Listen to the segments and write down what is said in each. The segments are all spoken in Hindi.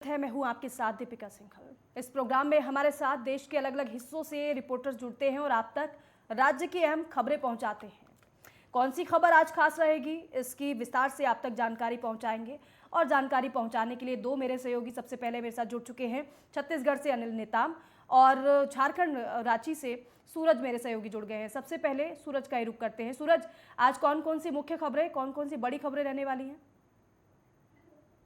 मैं हूं आपके साथ दीपिका सिंघल। इस प्रोग्राम में हमारे साथ देश के अलग अलग हिस्सों से रिपोर्टर्स जुड़ते हैं और आप तक राज्य की अहम खबरें पहुंचाते हैं। कौन सी खबर आज खास रहेगी, इसकी विस्तार से आप तक जानकारी पहुंचाएंगे। और जानकारी पहुंचाने के लिए दो मेरे सहयोगी सबसे पहले मेरे साथ जुड़ चुके हैं। छत्तीसगढ़ से अनिल नेताम और झारखंड रांची से सूरज मेरे सहयोगी जुड़ गए हैं। सबसे पहले सूरज का ही रुख करते हैं। सूरज, आज कौन कौन सी मुख्य खबरें, कौन कौन सी बड़ी खबरें रहने वाली हैं?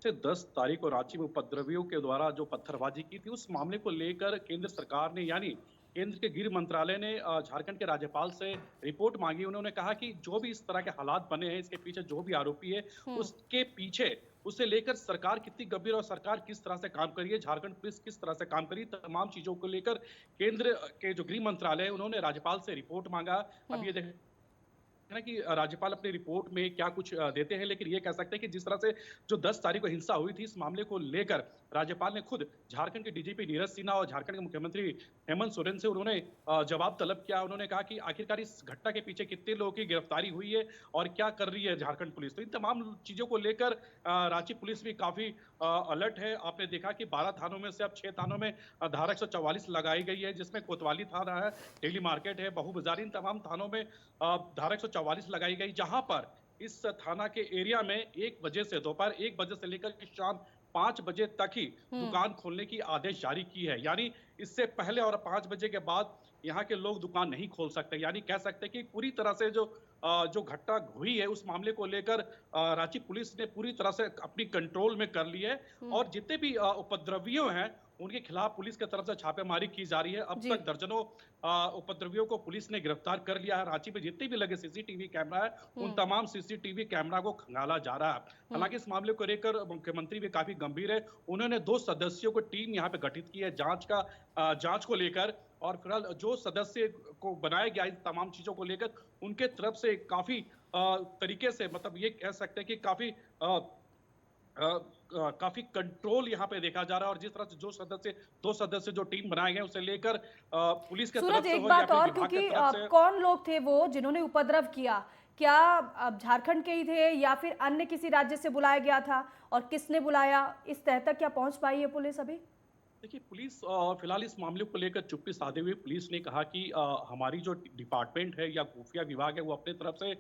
से 10 तारीख को रांची में उपद्रवियों के द्वारा जो पत्थरबाजी की थी, उस मामले को लेकर केंद्र सरकार ने यानी केंद्र के गृह मंत्रालय ने झारखंड के राज्यपाल से रिपोर्ट मांगी। उन्होंने कहा कि जो भी इस तरह के हालात बने हैं, इसके पीछे जो भी आरोपी है, उसके पीछे उसे लेकर सरकार कितनी गंभीर और सरकार किस तरह से काम करी है, झारखंड पुलिस किस तरह से काम करी, तमाम चीजों को लेकर केंद्र के जो गृह मंत्रालय है, उन्होंने राज्यपाल से रिपोर्ट मांगा। अब ये देख है ना कि राज्यपाल अपनी रिपोर्ट में क्या कुछ देते हैं, लेकिन ये कह सकते हैं कि जिस तरह से जो 10 तारीख को हिंसा हुई थी, इस मामले को लेकर राज्यपाल ने खुद झारखंड के डीजीपी नीरज सिन्हा और झारखंड के मुख्यमंत्री हेमंत सोरेन से उन्होंने जवाब तलब किया। उन्होंने कहा कि आखिरकार इस घटना के पीछे कितने लोगों की गिरफ्तारी हुई है और क्या कर रही है झारखंड पुलिस। तो इन तमाम चीजों को लेकर रांची पुलिस भी काफी अलर्ट है। आपने देखा कि 12 थानों में से अब 6 थानों में धारा 144 लगाई गई है, जिसमें कोतवाली थाना है, डेली मार्केट है, बहु बाजार, इन तमाम थानों में धारा 144 लगाई गई, जहां पर इस थाना के एरिया में 1 बजे से दोपहर 1 बजे से लेकर के शाम 5 बजे तक ही दुकान खोलने की आदेश जारी की है। यानी इससे पहले और 5 बजे के बाद यहाँ के लोग दुकान नहीं खोल सकते। यानी कह सकते हैं कि पूरी तरह से जो घटना हुई है, उस मामले को लेकर रांची पुलिस ने पूरी तरह से अपनी कंट्रोल में कर ली है और जितने भी उपद्रवियों हैं, उनके खिलाफ पुलिस की तरफ से छापेमारी की जा रही है। अब जी। तक दर्जनों उपद्रवियों को पुलिस ने गिरफ्तार कर लिया है। रांची में जितने भी लगे सीसीटीवी कैमरा है, उन तमाम सीसीटीवी कैमरा को खंगाला जा रहा है। हालांकि इस मामले को लेकर मुख्यमंत्री भी काफी गंभीर है। उन्होंने 2 सदस्यों को टीम यहाँ पे गठित की है जांच को लेकर, और फिलहाल जो सदस्य को बनाया गया इन तमाम चीजों को लेकर, उनके तरफ से काफी तरीके से, मतलब ये कह सकते हैं कि काफी कंट्रोल यहाँ पे देखा जा रहा है। और जिस तरह से 2 सदस्य जो टीम बनाए गए, उसे लेकर पुलिस के सूरज, तरफ से एक हो या बात फिर और, विभाग के क्योंकि तरफ से। कौन लोग थे वो जिन्होंने उपद्रव किया? क्या झारखंड के ही थे या फिर अन्य किसी राज्य से बुलाया गया था? और किसने बुलाया, इस तह तक क्या पहुंच पाई है पुलिस अभी? देखिए, पुलिस फिलहाल इस मामले को लेकर चुप्पी साधे हुए पुलिस ने कहा कि हमारी जो डिपार्टमेंट है या खुफिया विभाग है, वो अपने तरफ से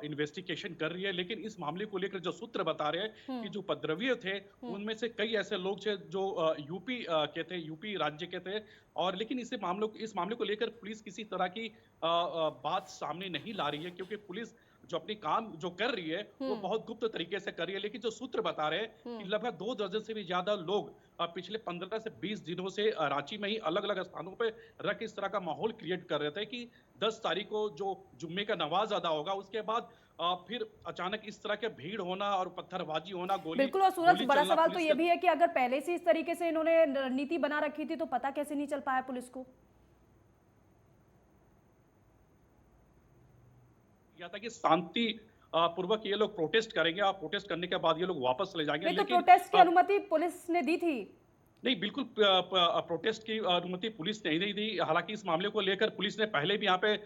इन्वेस्टिगेशन कर रही है। लेकिन इस मामले को लेकर जो सूत्र बता रहे हैं कि जो उपद्रवी थे, उनमें से कई ऐसे लोग थे जो यूपी के थे, यूपी राज्य के थे। और लेकिन इस मामले को लेकर पुलिस किसी तरह की बात सामने नहीं ला रही है, क्योंकि पुलिस जो अपनी काम जो कर रही है, वो बहुत गुप्त तरीके से कर रही है। लेकिन जो सूत्र बता रहे हैं कि लगभग 2 दर्जन से भी ज्यादा लोग पिछले 15 से 20 दिनों से रांची में ही अलग-अलग स्थानों पे रख इस तरह का माहौल क्रिएट कर रहे थे कि 10 तारीख को जो जुम्मे का नमाज अदा होगा, उसके बाद फिर अचानक इस तरह के भीड़ होना और पत्थरबाजी होना, गोली बिल्कुल। और सूरज, गोली बड़ा चलना सवाल तो पुलिस ये के। भी है कि अगर पहले से इस तरीके से इन्होंने रणनीति बना रखी थी तो पता कैसे नहीं चल पाया पुलिस को? किया था कि शांति पूर्वक ये लोग प्रोटेस्ट करेंगे और प्रोटेस्ट करने के बाद ये लोग वापस चले जाएंगे, नहीं तो लेकिन प्रोटेस्ट की अनुमति पुलिस ने दी थी? नहीं, बिल्कुल प्रोटेस्ट की अनुमति पुलिस ने नहीं दी। हालांकि इस मामले को लेकर पुलिस ने पहले भी यहाँ पे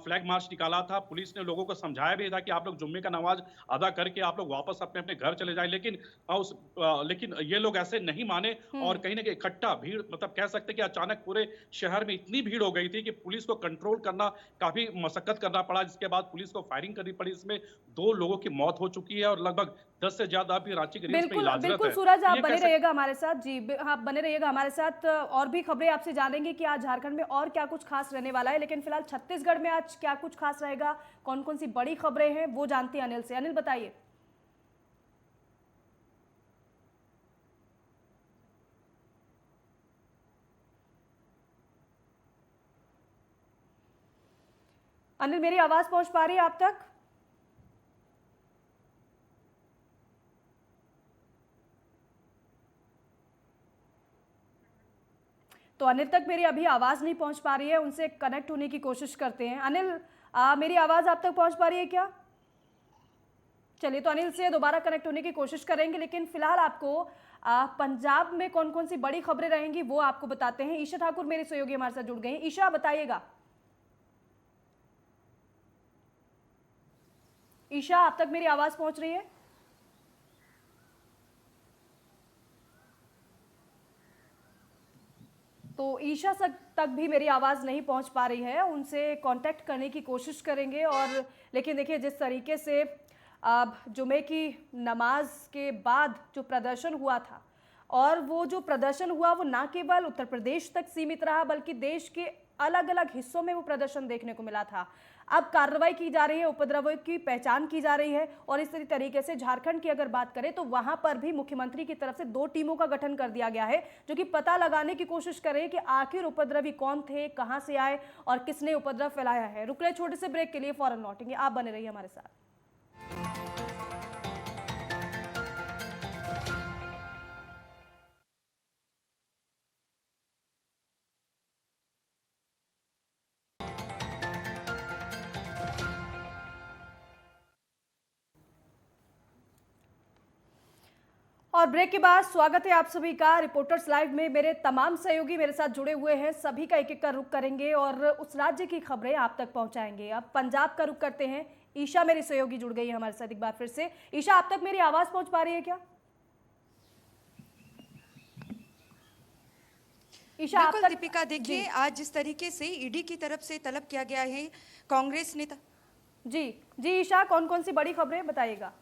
फ्लैग मार्च निकाला था। पुलिस ने लोगों को समझाया भी था कि आप लोग जुम्मे का नमाज अदा करके आप लोग वापस अपने अपने घर चले जाएं, लेकिन ये लोग ऐसे नहीं माने। और कहीं ना कहीं इकट्ठा भीड़, मतलब कह सकते हैं कि अचानक पूरे शहर में इतनी भीड़ हो गई थी कि पुलिस को कंट्रोल करना काफी मशक्कत करना पड़ा, जिसके बाद पुलिस को फायरिंग करनी पड़ी। इसमें 2 लोगों की मौत हो चुकी है और लगभग 10 से ज्यादा अभी रांची के रिम्स में बिल्कुल इलाजरत बिल्कुल है। सूरज, तो आप ये कह बने सकते। रहिएगा हमारे साथ। जी, आप बने रहिएगा हमारे साथ। और भी खबरें आपसे जानेंगे कि आज झारखंड में और क्या कुछ खास रहने वाला है। लेकिन फिलहाल छत्तीसगढ़ में आज क्या कुछ खास रहेगा, कौन कौन सी बड़ी खबरें हैं, वो जानते हैं अनिल से। अनिल, बताइए। अनिल, मेरी आवाज पहुंच पा रही है आप तक? तो अनिल तक मेरी अभी आवाज नहीं पहुंच पा रही है, उनसे कनेक्ट होने की कोशिश करते हैं। अनिल, मेरी आवाज आप तक पहुंच पा रही है क्या? चलिए, तो अनिल से दोबारा कनेक्ट होने की कोशिश करेंगे। लेकिन फिलहाल आपको पंजाब में कौन कौन सी बड़ी खबरें रहेंगी वो आपको बताते हैं। ईशा ठाकुर मेरे सहयोगी हमारे साथ जुड़ गए हैं। ईशा, बताइएगा। ईशा, आप तक मेरी आवाज पहुंच रही है? तो ईशा तक भी मेरी आवाज़ नहीं पहुंच पा रही है, उनसे कांटेक्ट करने की कोशिश करेंगे। और लेकिन देखिए, जिस तरीके से अब जुमे की नमाज के बाद जो प्रदर्शन हुआ था, और वो जो प्रदर्शन हुआ वो ना केवल उत्तर प्रदेश तक सीमित रहा, बल्कि देश के अलग अलग हिस्सों में वो प्रदर्शन देखने को मिला था। अब कार्रवाई की जा रही है, उपद्रवियों की पहचान की जा रही है। और इसी तरीके से झारखंड की अगर बात करें तो वहां पर भी मुख्यमंत्री की तरफ से 2 टीमों का गठन कर दिया गया है, जो कि पता लगाने की कोशिश करें कि आखिर उपद्रवी कौन थे, कहां से आए और किसने उपद्रव फैलाया है। रुक रहे छोटे से ब्रेक के लिए, फौरन लौटेंगे, आप बने रहिए हमारे साथ। और ब्रेक के बाद स्वागत है आप सभी का रिपोर्टर्स लाइव में। मेरे तमाम सहयोगी मेरे साथ जुड़े हुए हैं, सभी का एक एक का रुख करेंगे और उस राज्य की खबरें आप तक पहुंचाएंगे। अब पंजाब का रुख करते हैं। ईशा मेरी सहयोगी जुड़ गई है हमारे साथ एक बार फिर से। ईशा, आप तक मेरी आवाज पहुंच पा रही है क्या? ईशा, आप बिल्कुल तक? दीपिका, देखिए आज जिस तरीके से ईडी की तरफ से तलब किया गया है कांग्रेस नेता। जी जी ईशा, कौन कौन सी बड़ी खबरें बताइएगा।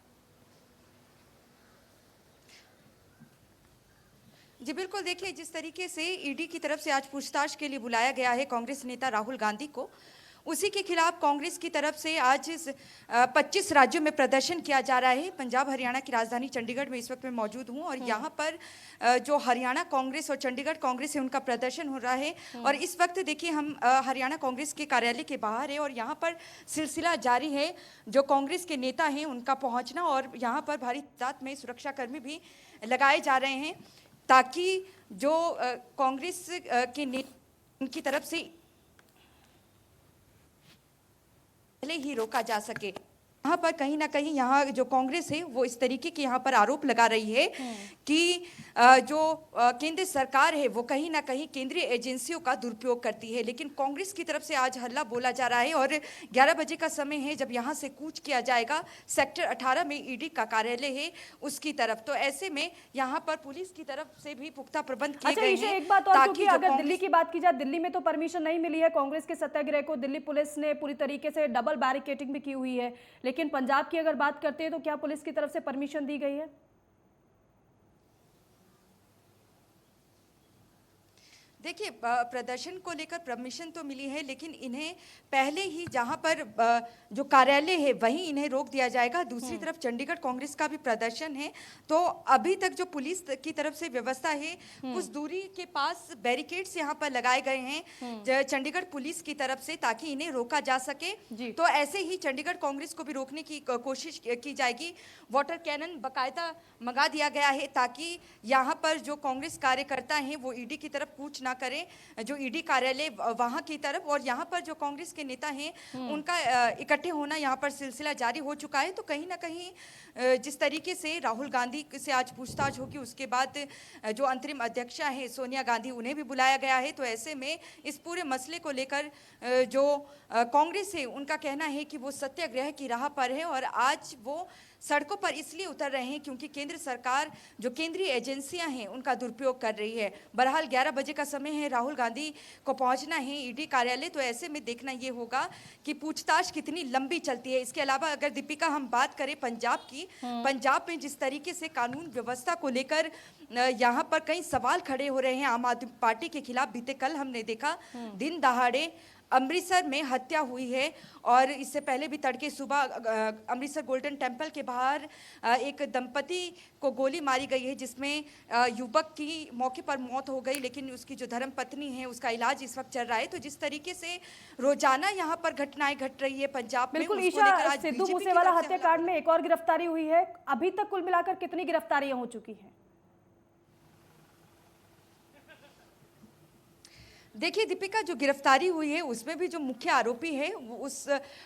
जी बिल्कुल, देखिए जिस तरीके से ईडी की तरफ से आज पूछताछ के लिए बुलाया गया है कांग्रेस नेता राहुल गांधी को, उसी के खिलाफ कांग्रेस की तरफ से आज 25 राज्यों में प्रदर्शन किया जा रहा है। पंजाब हरियाणा की राजधानी चंडीगढ़ में इस वक्त मैं मौजूद हूं और यहाँ पर जो हरियाणा कांग्रेस और चंडीगढ़ कांग्रेस है उनका प्रदर्शन हो रहा है। और इस वक्त देखिए हम हरियाणा कांग्रेस के कार्यालय के बाहर है और यहाँ पर सिलसिला जारी है जो कांग्रेस के नेता हैं उनका पहुँचना, और यहाँ पर भारी तादाद में सुरक्षाकर्मी भी लगाए जा रहे हैं ताकि जो कांग्रेस के नेता उनकी तरफ से पहले ही रोका जा सके। यहाँ पर कहीं ना कहीं यहाँ जो कांग्रेस है वो इस तरीके के यहाँ पर आरोप लगा रही है कि जो केंद्र सरकार है वो कहीं ना कहीं केंद्रीय एजेंसियों का दुरुपयोग करती है। लेकिन कांग्रेस की तरफ से आज हल्ला बोला जा रहा है और 11 बजे का समय है जब यहाँ से कूच किया जाएगा सेक्टर 18 में ईडी का कार्यालय है उसकी तरफ। तो ऐसे में यहाँ पर पुलिस की तरफ से भी पुख्ता प्रबंध किए गए हैं। एक बात और, क्योंकि अगर दिल्ली की बात की जाए, दिल्ली में तो परमिशन नहीं मिली है कांग्रेस के सत्याग्रह को। दिल्ली पुलिस ने पूरी तरीके से डबल बैरिकेडिंग भी की हुई है। लेकिन पंजाब की अगर बात करते हैं तो क्या पुलिस की तरफ से परमिशन दी गई है? देखिए प्रदर्शन को लेकर परमिशन तो मिली है, लेकिन इन्हें पहले ही जहां पर जो कार्यालय है वहीं इन्हें रोक दिया जाएगा। दूसरी तरफ चंडीगढ़ कांग्रेस का भी प्रदर्शन है, तो अभी तक जो पुलिस की तरफ से व्यवस्था है उस दूरी के पास बैरिकेड्स यहां पर लगाए गए हैं चंडीगढ़ पुलिस की तरफ से ताकि इन्हें रोका जा सके। तो ऐसे ही चंडीगढ़ कांग्रेस को भी रोकने की कोशिश की जाएगी। वाटर कैनन बाकायदा मंगा दिया गया है ताकि यहाँ पर जो कांग्रेस कार्यकर्ता हैं वो ईडी की तरफ कूच ना करें, जो ईडी कार्यालय वहां की तरफ। और यहाँ पर जो कांग्रेस के नेता हैं उनका इकट्ठे होना यहाँ पर सिलसिला जारी हो चुका है। तो कहीं ना कहीं जिस तरीके से राहुल गांधी से आज पूछताछ होगी, उसके बाद जो अंतरिम अध्यक्षा है सोनिया गांधी उन्हें भी बुलाया गया है। तो ऐसे में इस पूरे मसले को लेकर जो कांग्रेस है उनका कहना है कि वो सत्याग्रह की राह पर है और आज वो सड़कों पर इसलिए उतर रहे हैं क्योंकि केंद्र सरकार जो केंद्रीय एजेंसियां हैं उनका दुरुपयोग कर रही है। बहरहाल 11 बजे का समय है, राहुल गांधी को पहुंचना है ईडी कार्यालय। तो ऐसे में देखना ये होगा कि पूछताछ कितनी लंबी चलती है। इसके अलावा अगर दीपिका हम बात करें पंजाब की, पंजाब में जिस तरीके से कानून व्यवस्था को लेकर यहाँ पर कई सवाल खड़े हो रहे हैं आम आदमी पार्टी के खिलाफ। बीते कल हमने देखा दिन दहाड़े अमृतसर में हत्या हुई है और इससे पहले भी तड़के सुबह अमृतसर गोल्डन टेम्पल के बाहर एक दंपति को गोली मारी गई है जिसमें युवक की मौके पर मौत हो गई, लेकिन उसकी जो धर्मपत्नी है उसका इलाज इस वक्त चल रहा है। तो जिस तरीके से रोजाना यहाँ पर घटनाएं घट रही है पंजाब में, बिल्कुल ईशा, सिद्धू मूसेवाला हत्याकांड में एक और गिरफ्तारी हुई है। अभी तक कुल मिलाकर कितनी गिरफ्तारियां हो चुकी हैं? देखिए दीपिका, जो गिरफ्तारी हुई है उसमें भी जो मुख्य आरोपी है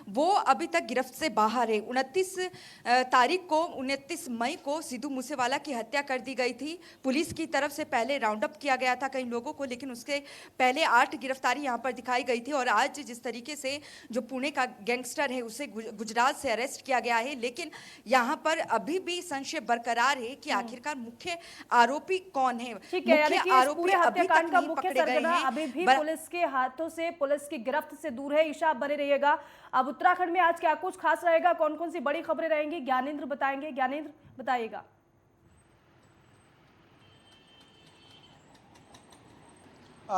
वो अभी तक गिरफ्त से बाहर है। 29 मई को सिद्धू मूसेवाला की हत्या कर दी गई थी। पुलिस की तरफ से पहले राउंड अप किया गया था कई लोगों को, लेकिन उसके पहले 8 गिरफ्तारी यहाँ पर दिखाई गई थी। और आज जिस तरीके से जो पुणे का गैंगस्टर है उसे गुजरात से अरेस्ट किया गया है, लेकिन यहाँ पर अभी भी संशय बरकरार है कि आखिरकार मुख्य आरोपी कौन है। ठीक है, यानी मुख्य कि इस आरोपी पूरे अभी तक हत्याकांड का नहीं मुख्य पकड़े गए सरगना हैं। अभी भी पुलिस के हाथों से, पुलिस की गिरफ्त से दूर है। ईशा, आप बने रहिएगा। अब उत्तराखंड में आज क्या कुछ खास रहेगा, कौन कौन सी बड़ी खबरें रहेंगी, ज्ञानेंद्र बताएंगे। ज्ञानेंद्र, बताइएगा।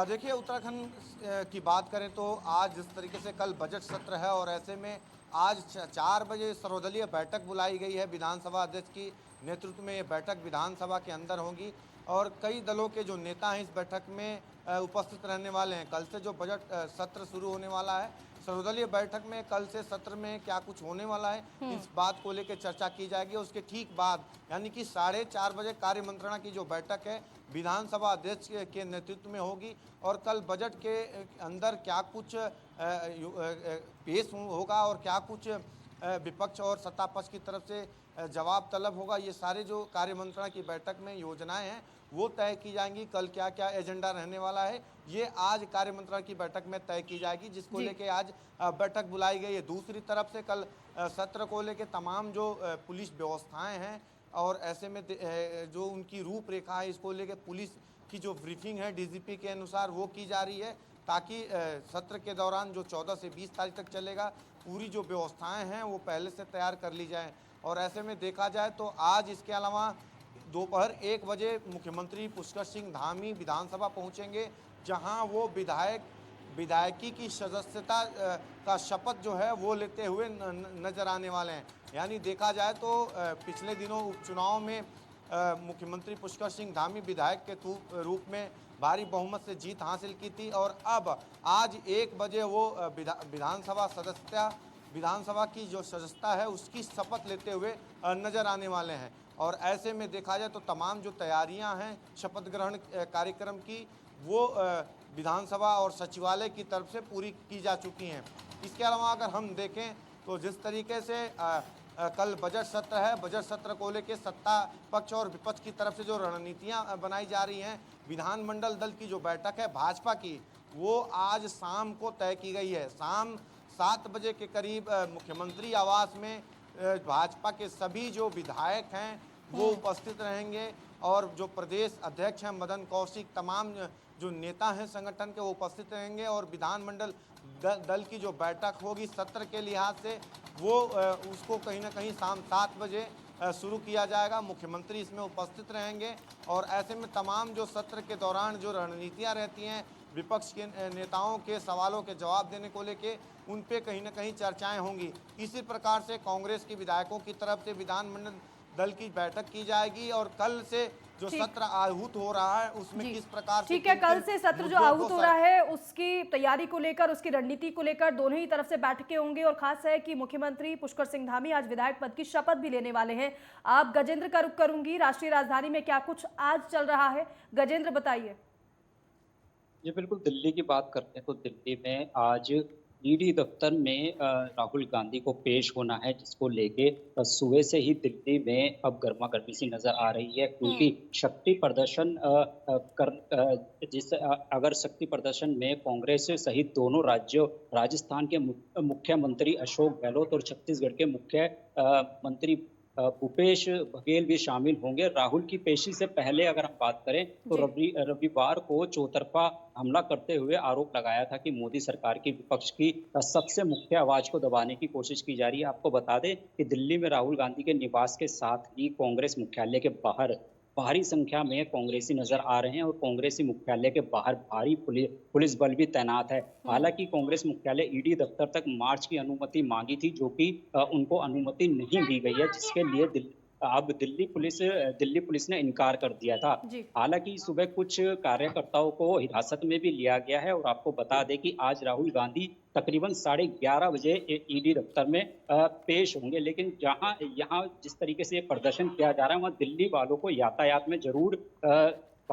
देखिए, उत्तराखंड की बात करें तो आज जिस तरीके से कल बजट सत्र है और ऐसे में आज 4 बजे सर्वदलीय बैठक बुलाई गई है। विधानसभा अध्यक्ष की नेतृत्व में ये बैठक विधानसभा के अंदर होगी और कई दलों के जो नेता हैं इस बैठक में उपस्थित रहने वाले हैं। कल से जो बजट सत्र शुरू होने वाला है, सर्वदलीय बैठक में कल से सत्र में क्या कुछ होने वाला है, इस बात को लेकर चर्चा की जाएगी। उसके ठीक बाद यानी कि 4:30 बजे कार्य मंत्रणा की जो बैठक है विधानसभा अध्यक्ष के नेतृत्व में होगी और कल बजट के अंदर क्या कुछ पेश होगा और क्या कुछ विपक्ष और सत्ता पक्ष की तरफ से जवाब तलब होगा, ये सारे जो कार्य मंत्रणा की बैठक में योजनाएं हैं वो तय की जाएंगी। कल क्या क्या एजेंडा रहने वाला है ये आज कार्य मंत्रणा की बैठक में तय की जाएगी, जिसको लेके आज बैठक बुलाई गई है। दूसरी तरफ से कल सत्र को लेके तमाम जो पुलिस व्यवस्थाएं हैं और ऐसे में जो उनकी रूपरेखा है इसको लेके पुलिस की जो ब्रीफिंग है डीजीपी के अनुसार वो की जा रही है, ताकि सत्र के दौरान जो 14 से 20 तारीख तक चलेगा पूरी जो व्यवस्थाएं हैं वो पहले से तैयार कर ली जाएं। और ऐसे में देखा जाए तो आज इसके अलावा दोपहर 1 बजे मुख्यमंत्री पुष्कर सिंह धामी विधानसभा पहुंचेंगे, जहां वो विधायकी की सदस्यता का शपथ जो है वो लेते हुए नजर आने वाले हैं। यानी देखा जाए तो पिछले दिनों उपचुनाव में मुख्यमंत्री पुष्कर सिंह धामी विधायक के रूप में भारी बहुमत से जीत हासिल की थी और अब आज 1 बजे वो विधानसभा की जो सदस्यता है उसकी शपथ लेते हुए नजर आने वाले हैं। और ऐसे में देखा जाए तो तमाम जो तैयारियां हैं शपथ ग्रहण कार्यक्रम की वो विधानसभा और सचिवालय की तरफ से पूरी की जा चुकी हैं। इसके अलावा अगर हम देखें तो जिस तरीके से कल बजट सत्र है, बजट सत्र को लेकर सत्ता पक्ष और विपक्ष की तरफ से जो रणनीतियां बनाई जा रही हैं, विधानमंडल दल की जो बैठक है भाजपा की वो आज शाम को तय की गई है। शाम 7 बजे के करीब मुख्यमंत्री आवास में भाजपा के सभी जो विधायक हैं वो उपस्थित रहेंगे और जो प्रदेश अध्यक्ष हैं मदन कौशिक, तमाम जो नेता हैं संगठन के वो उपस्थित रहेंगे और विधानमंडल दल की जो बैठक होगी सत्र के लिहाज से वो उसको कहीं ना कहीं शाम 7 बजे शुरू किया जाएगा। मुख्यमंत्री इसमें उपस्थित रहेंगे और ऐसे में तमाम जो सत्र के दौरान जो रणनीतियां रहती हैं विपक्ष के नेताओं के सवालों के जवाब देने को लेके उन पे कहीं ना कहीं चर्चाएं होंगी। इसी प्रकार से कांग्रेस के विधायकों की तरफ से विधानमंडल दल की बैठक की जाएगी और कल से जो सत्र आहूत हो रहा है उसमें किस प्रकार से ठीक है, कल से सत्र जो आहूत हो रहा है उसकी तैयारी को लेकर, उसकी रणनीति को लेकर दोनों ही तरफ से बैठकें होंगी। और खास है कि मुख्यमंत्री पुष्कर सिंह धामी आज विधायक पद की शपथ भी लेने वाले हैं। आप गजेंद्र का रुख करूंगी, राष्ट्रीय राजधानी में क्या कुछ आज चल रहा है, गजेंद्र बताइए। ये बिल्कुल दिल्ली की बात करते हैं तो दिल्ली में आज ईडी दफ्तर में राहुल गांधी को पेश होना है, जिसको लेके सुबह से ही दिल्ली में अब गर्मा गर्मी सी नजर आ रही है, क्योंकि शक्ति प्रदर्शन अगर शक्ति प्रदर्शन में कांग्रेस सहित दोनों राज्यों राजस्थान के मुख्यमंत्री अशोक गहलोत और छत्तीसगढ़ के मुख्यमंत्री भूपेश बघेल भी शामिल होंगे। राहुल की पेशी से पहले अगर हम बात करें तो रविवार को चौतरफा हमला करते हुए आरोप लगाया था कि मोदी सरकार की विपक्ष की सबसे मुख्य आवाज को दबाने की कोशिश की जा रही है। आपको बता दें कि दिल्ली में राहुल गांधी के निवास के साथ ही कांग्रेस मुख्यालय के बाहर भारी संख्या में कांग्रेसी नजर आ रहे हैं और कांग्रेसी मुख्यालय के बाहर भारी पुलिस बल भी तैनात है। हालांकि कांग्रेस मुख्यालय ईडी दफ्तर तक मार्च की अनुमति मांगी थी, जो कि उनको अनुमति नहीं दी गई है, जिसके लिए अब दिल्ली पुलिस ने इनकार कर दिया था। हालांकि सुबह कुछ कार्यकर्ताओं को हिरासत में भी लिया गया है और आपको बता दें कि आज राहुल गांधी तकरीबन 11:30 बजे ईडी दफ्तर में पेश होंगे। लेकिन यहाँ जिस तरीके से प्रदर्शन किया जा रहा है वहाँ दिल्ली वालों को यातायात में जरूर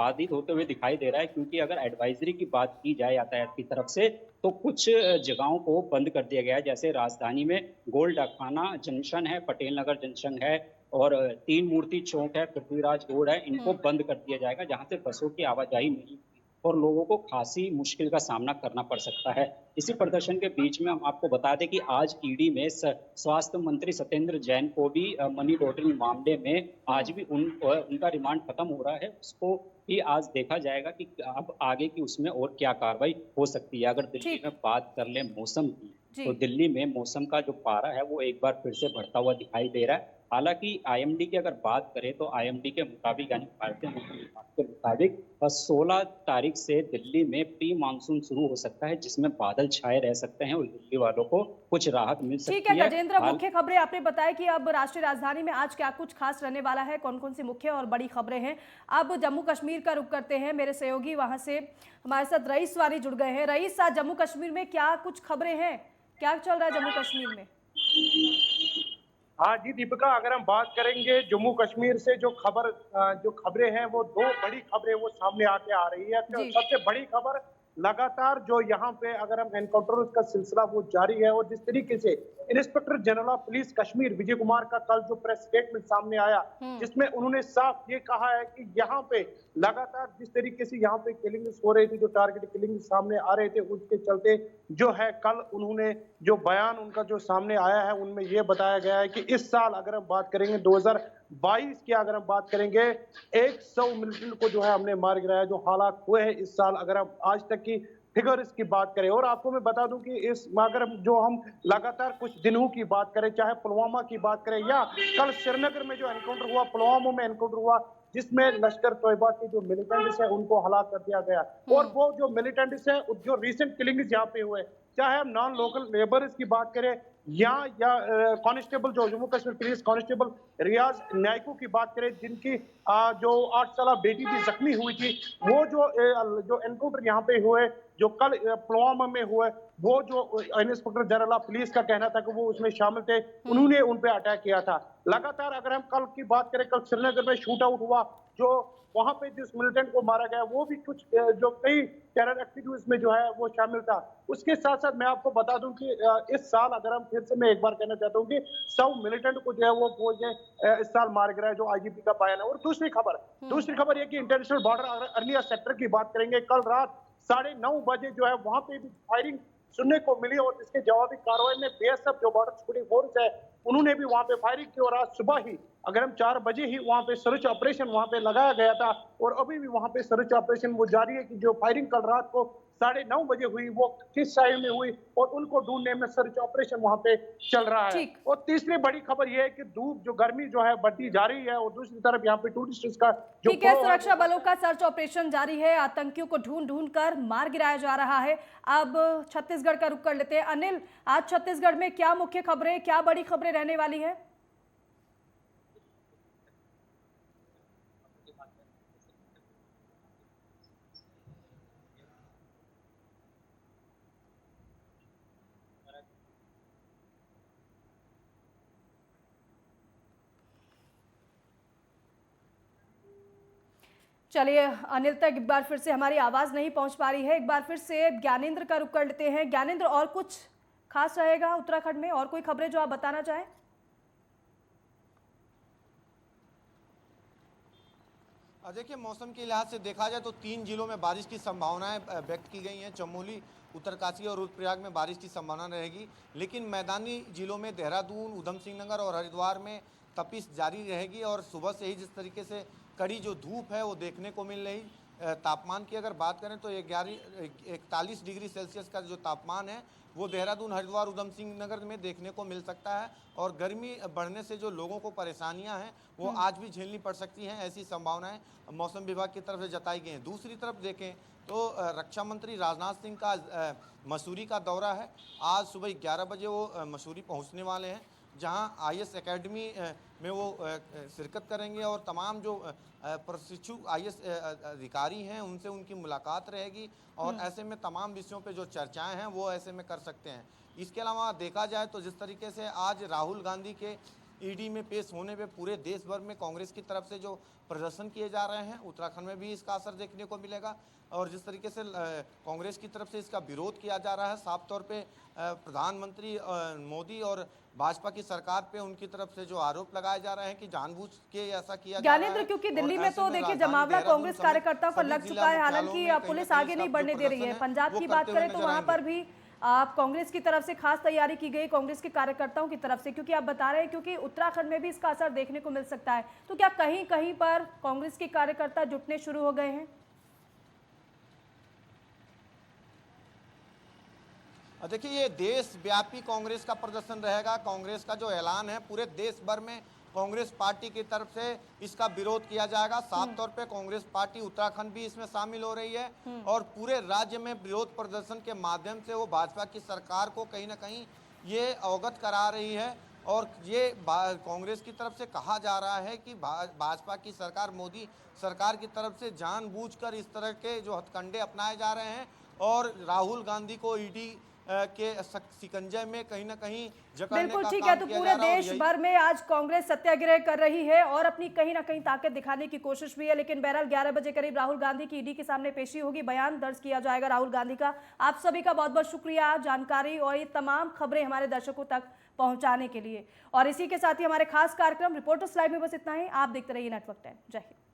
बाधित होते हुए दिखाई दे रहा है, क्योंकि अगर एडवाइजरी की बात की जाए यातायात की तरफ से तो कुछ जगहों को बंद कर दिया गया है। जैसे राजधानी में गोल डाकखाना जंक्शन है, पटेल नगर जंक्शन है और तीन मूर्ति चौक है, पृथ्वीराज रोड है, इनको बंद कर दिया जाएगा, जहां से बसों की आवाजाही नहीं होगी और लोगों को खासी मुश्किल का सामना करना पड़ सकता है। इसी प्रदर्शन के बीच में हम आपको बता दें कि आज ईडी में स्वास्थ्य मंत्री सत्येंद्र जैन को भी मनी लॉन्ड्रिंग मामले में आज भी उनका रिमांड खत्म हो रहा है। उसको भी आज देखा जाएगा कि अब आगे की उसमें और क्या कार्रवाई हो सकती है। अगर दिल्ली ठीक। में बात कर ले मौसम की, जी। तो दिल्ली में मौसम का जो पारा है वो एक बार फिर से बढ़ता हुआ दिखाई दे रहा है। हालांकि आईएमडी की अगर बात करें तो आईएमडी के मुताबिक यानी भारतीय मौसम विभाग के मुताबिक 16 तारीख से दिल्ली में प्री मानसून शुरू हो सकता है, जिसमें बादल छाए रह सकते हैं और दिल्ली वालों को कुछ राहत मिल ठीक है सकती है। गजेंद्र, मुख्य खबरें आपने बताया कि अब राष्ट्रीय राजधानी में आज क्या कुछ खास रहने वाला है, कौन कौन सी मुख्य और बड़ी खबरें हैं। अब जम्मू कश्मीर का रुख करते हैं, मेरे सहयोगी वहां से हमारे साथ रईस वानी जुड़ गए हैं। रईस, आज जम्मू कश्मीर में क्या कुछ खबरें हैं, क्या चल रहा है जम्मू कश्मीर में? हाँ जी दीपिका, अगर हम बात करेंगे जम्मू कश्मीर से जो खबरें हैं वो दो बड़ी खबरें वो सामने आके आ रही है। तो जी। सबसे बड़ी खबर लगातार जो यहाँ पे अगर हम एनकाउंटर का सिलसिला वो जारी है और जिस तरीके से inspector general of police Kashmir Vijay Kumar का कल जो प्रेस स्टेटमेंट सामने आया, जिसमें उन्होंने साफ ये कहा है कि यहाँ पे लगातार जिस तरीके से यहाँ पे किलिंग्स हो रही थी, जो टारगेट किलिंग सामने आ रहे थे, उसके चलते जो है कल उन्होंने जो बयान उनका जो सामने आया है उनमें ये बताया गया है कि इस साल अगर हम बात करेंगे 2022 की अगर हम बात करेंगे 100 मिलिटेंट को जो है हमने मार गिराया। जो हालात हुए हैं इस साल अगर हम आज तक की फिगर्स की बात करें, और आपको मैं बता दूं कि इस अगर हम लगातार कुछ दिनों की बात करें, चाहे पुलवामा की बात करें या कल श्रीनगर में जो एनकाउंटर हुआ, पुलवामा में एनकाउंटर हुआ जिसमें लश्कर तोयबा के जो मिलिटेंट्स है उनको हलाक कर दिया गया, और वो जो मिलिटेंट्स है जो रिसेंट किलिंग्स यहाँ पे हुए, चाहे हम नॉन लोकल लेबर्स की बात करें या कांस्टेबल जो जम्मू कश्मीर पुलिस कांस्टेबल रियाज नायकू की बात करें, जिनकी जो 8 साल बेटी भी जख्मी हुई थी, वो जो एनकाउंटर यहाँ पे हुए जो कल पुलवामा में हुए, वो जो इंस्पेक्टर जनरल ऑफ पुलिस का कहना था कि वो उसमें शामिल थे, उन्होंने उन पे अटैक किया था। लगातार अगर हम कल की बात करें, कल श्रीनगर में शूट आउट हुआ, जो वहां पे जिस मिलिटेंट को मारा गया वो भी कुछ जो कई टेरर एक्टिविटीज में जो है वो शामिल था। उसके साथ साथ मैं आपको बता दूं कि इस साल अगर हम फिर से मैं एक बार कहना चाहता हूं कि 100 मिलिटेंट को जो है वो इस साल मार गिरा है, जो आईजीपी का बयान है। और दूसरी खबर ये कि इंटरनेशनल बॉर्डर अर्निया सेक्टर की बात करेंगे, कल रात 9:30 बजे जो है वहां पे भी फायरिंग सुनने को मिली और इसके जवाबी कार्रवाई में बीएसएफ जो बॉर्डर सिक्योरिटी फोर्स है उन्होंने भी वहां पे फायरिंग की, और आज सुबह ही अगर हम 4 बजे ही वहां पे सर्च ऑपरेशन वहां पे लगाया गया था और अभी भी वहां पे सर्च ऑपरेशन वो जारी है कि जो फायरिंग कल रात को 9:30 बजे हुई वो किस साइड में हुई और उनको ढूंढने में सर्च ऑपरेशन वहां पे चल रहा है। ठीक। और तीसरी बड़ी खबर यह है कि धूप जो गर्मी जो है बढ़ती जा रही है और दूसरी तरफ यहाँ पे टूरिस्ट का जो ठीक है, सुरक्षा बलों का सर्च ऑपरेशन जारी है, आतंकियों को ढूंढ ढूंढ कर मार गिराया जा रहा है। अब छत्तीसगढ़ का रुख कर लेते हैं। अनिल, आज छत्तीसगढ़ में क्या मुख्य खबरें, क्या बड़ी खबरें रहने वाली है? चलिए अनिल तक एक बार फिर से हमारी आवाज नहीं पहुंच पा रही है, एक बार फिर से ज्ञानेंद्र का रुख कर लेते हैं। ज्ञानेंद्र, और कुछ खास रहेगा उत्तराखंड में, और कोई खबरें जो आप बताना चाहें? देखिए, मौसम के लिहाज से देखा जाए तो 3 जिलों में बारिश की संभावनाएं व्यक्त की गई हैं। चमोली, उत्तरकाशी और रुद्रप्रयाग में बारिश की संभावना रहेगी, लेकिन मैदानी जिलों में देहरादून, उधम सिंह नगर और हरिद्वार में तपिश जारी रहेगी। और सुबह से ही जिस तरीके से कड़ी जो धूप है वो देखने को मिल रही। तापमान की अगर बात करें तो 41 डिग्री सेल्सियस का जो तापमान है वो देहरादून, हरिद्वार, उधम सिंह नगर में देखने को मिल सकता है। और गर्मी बढ़ने से जो लोगों को परेशानियां हैं वो आज भी झेलनी पड़ सकती हैं, ऐसी संभावनाएं मौसम विभाग की तरफ से जताई गई हैं। दूसरी तरफ देखें तो रक्षा मंत्री राजनाथ सिंह का मसूरी का दौरा है। आज सुबह 11 बजे वो मसूरी पहुंचने वाले हैं, जहां आईएएस एकेडमी में वो शिरकत करेंगे और तमाम जो प्रशिक्षु आईएएस अधिकारी हैं उनसे उनकी मुलाकात रहेगी। और ऐसे में तमाम विषयों पे जो चर्चाएं हैं वो ऐसे में कर सकते हैं। इसके अलावा देखा जाए तो जिस तरीके से आज राहुल गांधी के ईडी में पेश होने पे पूरे देश भर में कांग्रेस की तरफ से जो प्रदर्शन किए जा रहे हैं, उत्तराखंड में भी इसका असर देखने को मिलेगा। और जिस तरीके से कांग्रेस की तरफ से इसका विरोध किया जा रहा है, साफ तौर पे प्रधानमंत्री मोदी और भाजपा की सरकार पे उनकी तरफ से जो आरोप लगाए जा रहे हैं कि जानबूझ के ऐसा किया जा रहा है। ज्ञानेंद्र, क्योंकि और दिल्ली में ऐसे तो देखिए राजधानी जमावड़ा देहरादून कांग्रेस समेत कार्यकर्ताओं को सभी लग जिला चुका है, मुख्यालयों हालांकि में कहीं पुलिस ना आगे कहीं नहीं इसका बढ़ने जो दे रही है। प्रदर्शन पंजाब वो की बात करते हुए करें तो नजर वहां आएंगे। पर भी आप कांग्रेस की तरफ से खास तैयारी की गई, कांग्रेस के कार्यकर्ताओं की तरफ से, क्योंकि आप बता रहे हैं क्योंकि उत्तराखंड में भी इसका असर देखने को मिल सकता है। तो क्या कहीं कहीं पर कांग्रेस के कार्यकर्ता जुटने शुरू हो गए हैं? देखिए, ये देशव्यापी कांग्रेस का प्रदर्शन रहेगा। कांग्रेस का जो ऐलान है, पूरे देश भर में कांग्रेस पार्टी की तरफ से इसका विरोध किया जाएगा। साफ तौर पे कांग्रेस पार्टी उत्तराखंड भी इसमें शामिल हो रही है और पूरे राज्य में विरोध प्रदर्शन के माध्यम से वो भाजपा की सरकार को कहीं ना कहीं ये अवगत करा रही है। और ये कांग्रेस की तरफ से कहा जा रहा है कि भाजपा की सरकार, मोदी सरकार की तरफ से जानबूझकर इस तरह के जो हथकंडे अपनाए जा रहे हैं और राहुल गांधी को ईडी के शिकंजे में कहीं ना कहीं जकड़ने बिल्कुल का ठीक काम है। तो किया पूरे जा रहा है। और देश यही भर में आज कांग्रेस सत्याग्रह कर रही है और अपनी कहीं ना कहीं ताकत दिखाने की कोशिश भी है, लेकिन बहरहाल 11 बजे करीब राहुल गांधी की ईडी के सामने पेशी होगी, बयान दर्ज किया जाएगा राहुल गांधी का। आप सभी का बहुत बहुत शुक्रिया जानकारी और ये तमाम खबरें हमारे दर्शकों तक पहुंचाने के लिए। और इसी के साथ ही हमारे खास कार्यक्रम रिपोर्टर्स लाइव में बस इतना ही। आप देखते रहिए नेटवर्क 10। जय हिंद।